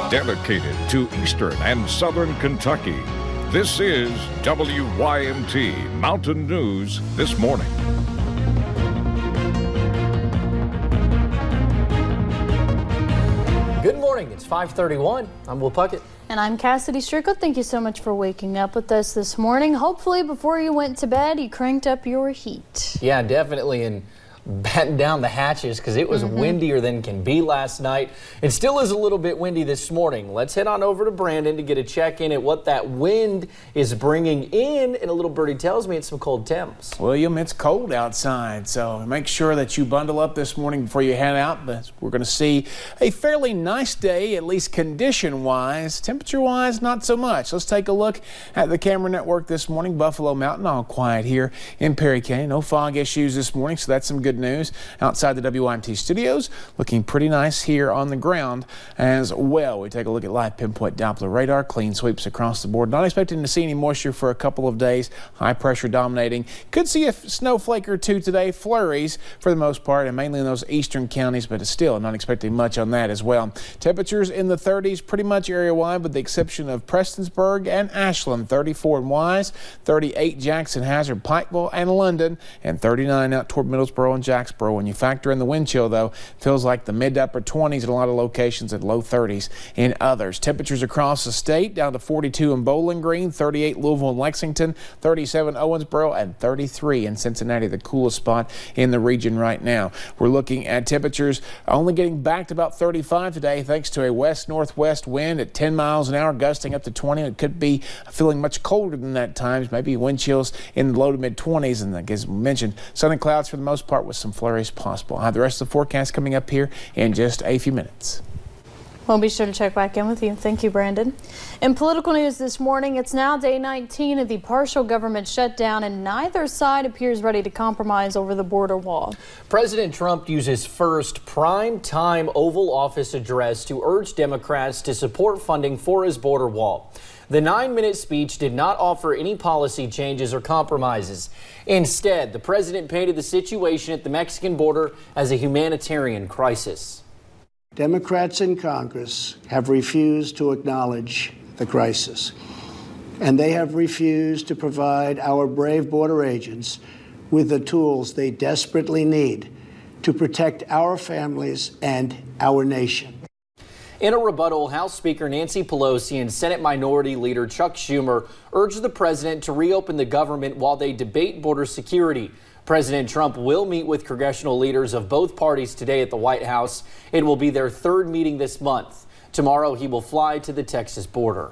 dedicated to Eastern and Southern Kentucky. This is WYMT Mountain News This Morning. Good morning. It's 5:31. I'm Will Puckett. And I'm Cassidy Strickland. Thank you so much for waking up with us this morning. Hopefully before you went to bed, you cranked up your heat. Yeah, definitely. And batten down the hatches because it was windier than can be last night. It still is a little bit windy this morning. Let's head on over to Brandon to get a check-in at what that wind is bringing in. And a little birdie tells me it's some cold temps. William, it's cold outside, so make sure that you bundle up this morning before you head out. But we're going to see a fairly nice day, at least condition-wise. Temperature-wise, not so much. Let's take a look at the camera network this morning. Buffalo Mountain, all quiet here in Perry County. No fog issues this morning, so that's some good news. Outside the WYMT studios, looking pretty nice here on the ground as well. We take a look at live pinpoint Doppler radar, clean sweeps across the board. Not expecting to see any moisture for a couple of days. High pressure dominating. Could see a snowflake or two today. Flurries for the most part, and mainly in those eastern counties, but still not expecting much on that as well. Temperatures in the 30s pretty much area-wide with the exception of Prestonsburg and Ashland. 34 in Wise, 38 Jackson, Hazard, Pikeville, and London, and 39 out toward Middlesboro and Jacksboro. When you factor in the wind chill, though, feels like the mid to upper 20s in a lot of locations and low 30s in others. Temperatures across the state down to 42 in Bowling Green, 38 Louisville and Lexington, 37 Owensboro, and 33 in Cincinnati, the coolest spot in the region right now. We're looking at temperatures only getting back to about 35 today thanks to a west-northwest wind at 10 miles an hour, gusting up to 20. It could be feeling much colder than that at times, maybe wind chills in the low to mid 20s. And as mentioned, sunny clouds for the most part with some flurries possible. I'll have the rest of the forecast coming up here in just a few minutes. We'll be sure to check back in with you. Thank you, Brandon. In political news this morning, it's now day 19 of the partial government shutdown, and neither side appears ready to compromise over the border wall. President Trump used his first prime-time Oval Office address to urge Democrats to support funding for his border wall. The 9-minute speech did not offer any policy changes or compromises. Instead, the president painted the situation at the Mexican border as a humanitarian crisis. Democrats in Congress have refused to acknowledge the crisis, and they have refused to provide our brave border agents with the tools they desperately need to protect our families and our nation. In a rebuttal, House Speaker Nancy Pelosi and Senate Minority Leader Chuck Schumer urged the president to reopen the government while they debate border security. President Trump will meet with congressional leaders of both parties today at the White House. It will be their third meeting this month. Tomorrow, he will fly to the Texas border.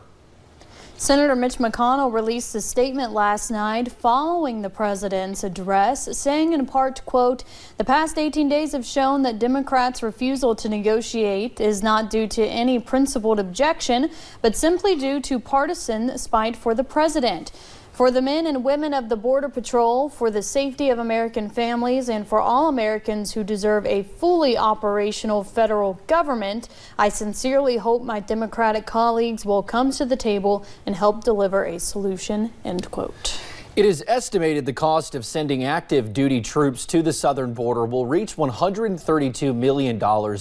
Senator Mitch McConnell released a statement last night following the president's address, saying in part, quote, "The past 18 days have shown that Democrats' refusal to negotiate is not due to any principled objection, but simply due to partisan spite for the president. For the men and women of the Border Patrol, for the safety of American families, and for all Americans who deserve a fully operational federal government, I sincerely hope my Democratic colleagues will come to the table and help deliver a solution," end quote. It is estimated the cost of sending active duty troops to the southern border will reach $132 million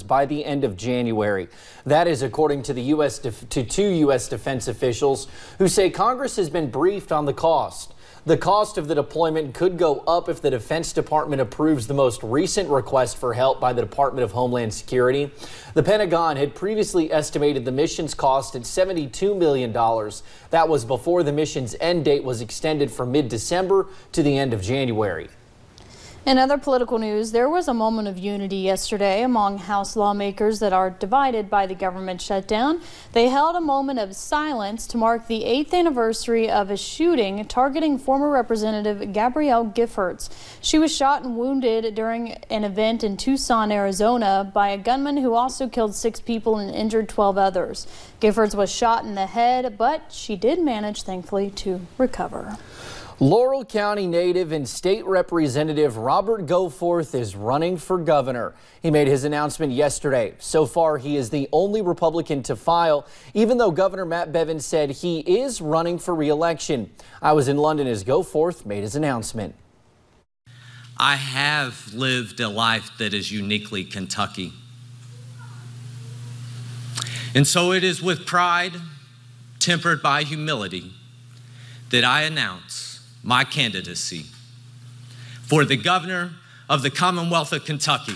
by the end of January. That is according to two U.S. defense officials who say Congress has been briefed on the cost. The cost of the deployment could go up if the Defense Department approves the most recent request for help by the Department of Homeland Security. The Pentagon had previously estimated the mission's cost at $72 million. That was before the mission's end date was extended from mid-December to the end of January. In other political news, there was a moment of unity yesterday among House lawmakers that are divided by the government shutdown. They held a moment of silence to mark the 8th anniversary of a shooting targeting former Representative Gabrielle Giffords. She was shot and wounded during an event in Tucson, Arizona, by a gunman who also killed 6 people and injured 12 others. Giffords was shot in the head, but she did manage, thankfully, to recover. Laurel County native and state representative Robert Goforth is running for governor. He made his announcement yesterday. So far, he is the only Republican to file, even though Governor Matt Bevin said he is running for re-election. I was in London as Goforth made his announcement. I have lived a life that is uniquely Kentucky. And so it is with pride, tempered by humility, that I announce my candidacy for the governor of the Commonwealth of Kentucky.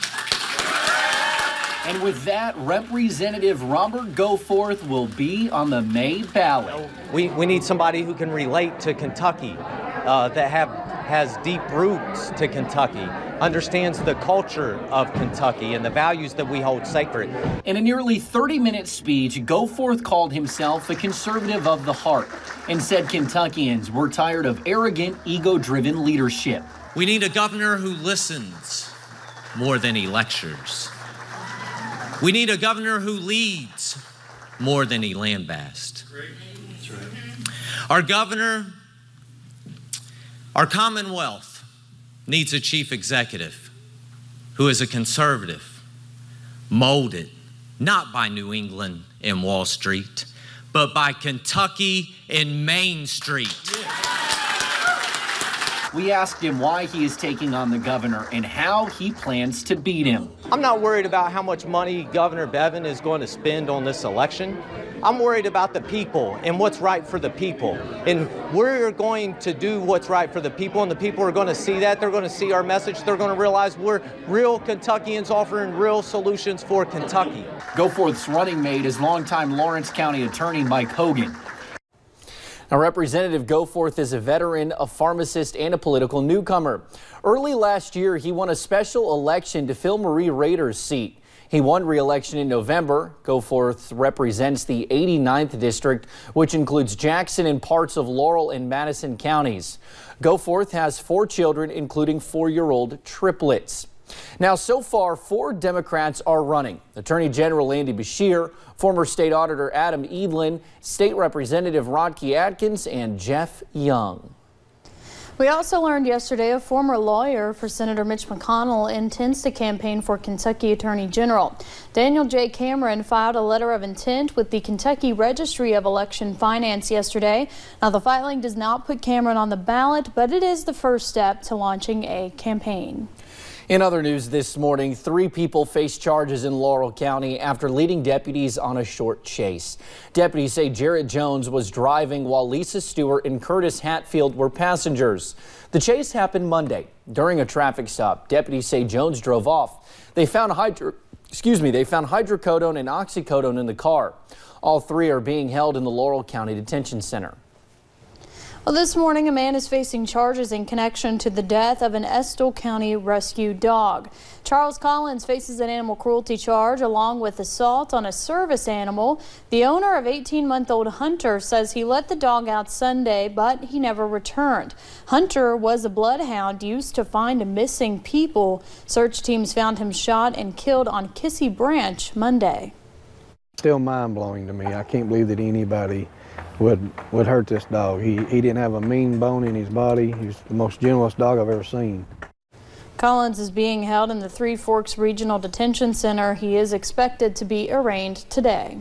And with that, Representative Robert Goforth will be on the May ballot. We need somebody who can relate to Kentucky, that has deep roots to Kentucky, understands the culture of Kentucky and the values that we hold sacred. In a nearly 30-minute speech, Goforth called himself a conservative of the heart and said Kentuckians were tired of arrogant, ego-driven leadership. We need a governor who listens more than he lectures. We need a governor who leads more than he lambasts. That's right. Our governor, our Commonwealth needs a chief executive who is a conservative, molded not by New England and Wall Street, but by Kentucky and Main Street. We asked him why he is taking on the governor and how he plans to beat him. I'm not worried about how much money Governor Bevin is going to spend on this election. I'm worried about the people and what's right for the people. And we're going to do what's right for the people, and the people are going to see that. They're going to see our message. They're going to realize we're real Kentuckians offering real solutions for Kentucky. Goforth's running mate is longtime Lawrence County Attorney Mike Hogan. Now, Representative Goforth is a veteran, a pharmacist, and a political newcomer. Early last year, he won a special election to fill Marie Rader's seat. He won re-election in November. Goforth represents the 89th district, which includes Jackson and parts of Laurel and Madison counties. Goforth has 4 children, including 4-year-old triplets. Now, so far, 4 Democrats are running. Attorney General Andy Beshear, former State Auditor Adam Edlin, State Representative Rodkey Adkins, and Jeff Young. We also learned yesterday a former lawyer for Senator Mitch McConnell intends to campaign for Kentucky Attorney General. Daniel J. Cameron filed a letter of intent with the Kentucky Registry of Election Finance yesterday. Now, the filing does not put Cameron on the ballot, but it is the first step to launching a campaign. In other news this morning, 3 people face charges in Laurel County after leading deputies on a short chase. Deputies say Jarrett Jones was driving while Lisa Stewart and Curtis Hatfield were passengers. The chase happened Monday during a traffic stop. Deputies say Jones drove off. They found hydrocodone and oxycodone in the car. All 3 are being held in the Laurel County Detention Center. Well, this morning, a man is facing charges in connection to the death of an Estill County rescue dog. Charles Collins faces an animal cruelty charge along with assault on a service animal. The owner of 18-month-old Hunter says he let the dog out Sunday, but he never returned. Hunter was a bloodhound used to find missing people. Search teams found him shot and killed on Kissy Branch Monday. Still mind-blowing to me. I can't believe that anybody would hurt this dog. He didn't have a mean bone in his body. He was the most gentlest dog I've ever seen. Collins is being held in the Three Forks Regional Detention Center. He is expected to be arraigned today.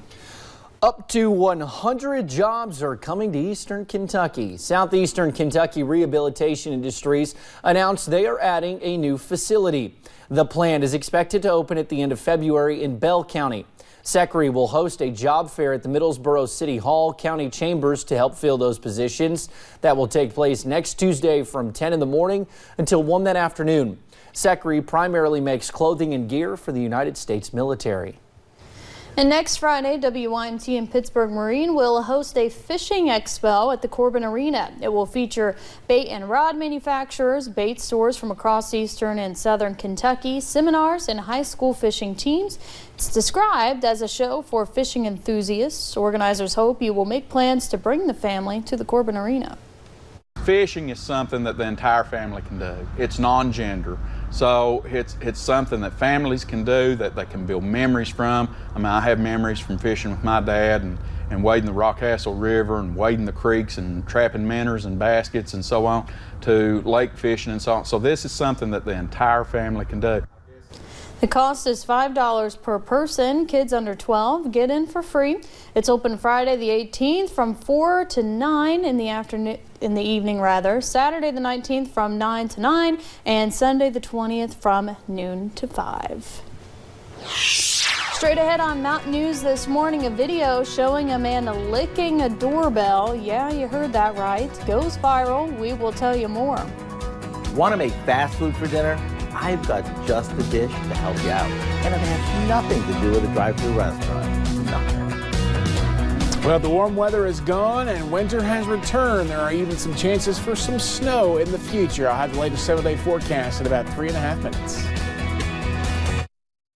Up to 100 jobs are coming to Eastern Kentucky. Southeastern Kentucky Rehabilitation Industries announced they are adding a new facility. The plant is expected to open at the end of February in Bell County. SECRE will host a job fair at the Middlesboro City Hall County Chambers to help fill those positions. That will take place next Tuesday from 10 in the morning until 1 that afternoon. SECRE primarily makes clothing and gear for the United States military. And next Friday, WYMT and Pittsburgh Marine will host a fishing expo at the Corbin Arena. It will feature bait and rod manufacturers, bait stores from across eastern and southern Kentucky, seminars, and high school fishing teams. It's described as a show for fishing enthusiasts. Organizers hope you will make plans to bring the family to the Corbin Arena. Fishing is something that the entire family can do. It's non-gender. So it's something that families can do, that they can build memories from. I mean, I have memories from fishing with my dad and wading the Rockcastle River and wading the creeks and trapping minnows and baskets and so on, to lake fishing and so on. So this is something that the entire family can do. The cost is $5 per person. Kids under 12 get in for free. It's open Friday the 18th from 4 to 9 in the evening, Saturday the 19th from 9 to 9, and Sunday the 20th from noon to 5. Straight ahead on Mountain News this morning, a video showing a man licking a doorbell. Yeah, you heard that right. Goes viral. We will tell you more. Want to make fast food for dinner? I've got just the dish to help you out. And it has nothing to do with a drive-thru restaurant. Nothing. Well, the warm weather is gone and winter has returned. There are even some chances for some snow in the future. I'll have the latest 7-day forecast in about 3.5 minutes.